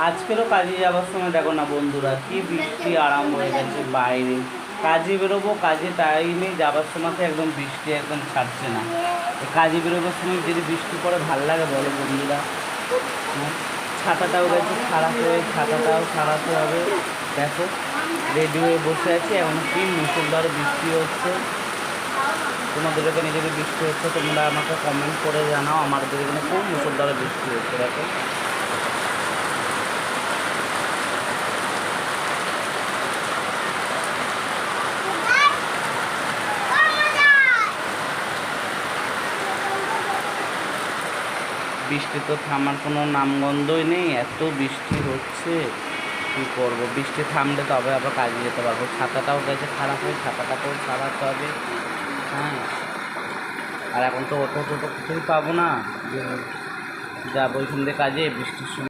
আজকেরও কাজে যাওয়ার সময় দেখো না বন্ধুরা, কি বৃষ্টি আরম্ভ হয়ে গেছে বাইরে। কাজে বেরোবো, কাজে টাইমে যাবার সময় তো একদম বৃষ্টি একদম ছাড়ছে না। কাজে বেরোবার সময় যদি বৃষ্টি পড়ে ভাল লাগে বলো বন্ধুরা? হ্যাঁ, ছাতাটাও গেছে খারাপ হয়ে, ছাতাটাও সারাতে হবে। দেখো রেডি হয়ে বসে আছি, এখন কি মুষলধারে বৃষ্টি হচ্ছে। তোমাদের এখানে যদি বৃষ্টি হচ্ছে তোমরা আমাকে কমেন্ট করে জানাও। আমাদের এখানে খুব মুষলধারে বৃষ্টি হচ্ছে দেখো। বৃষ্টি তো থামার কোনো নামগন্ধই নেই, এত বৃষ্টি হচ্ছে। কী করবো, বৃষ্টি থামলে তবে আবার কাজে যেতে পারবো। ছাতাটাও গেছে খারাপ হয়ে, ছাতাটাকেও সারাতে হবে। হ্যাঁ, আর এখন তো অটো টোটো কিছুই পাবো না যে যাবো ওইখান দিয়ে কাজে বৃষ্টির সময়।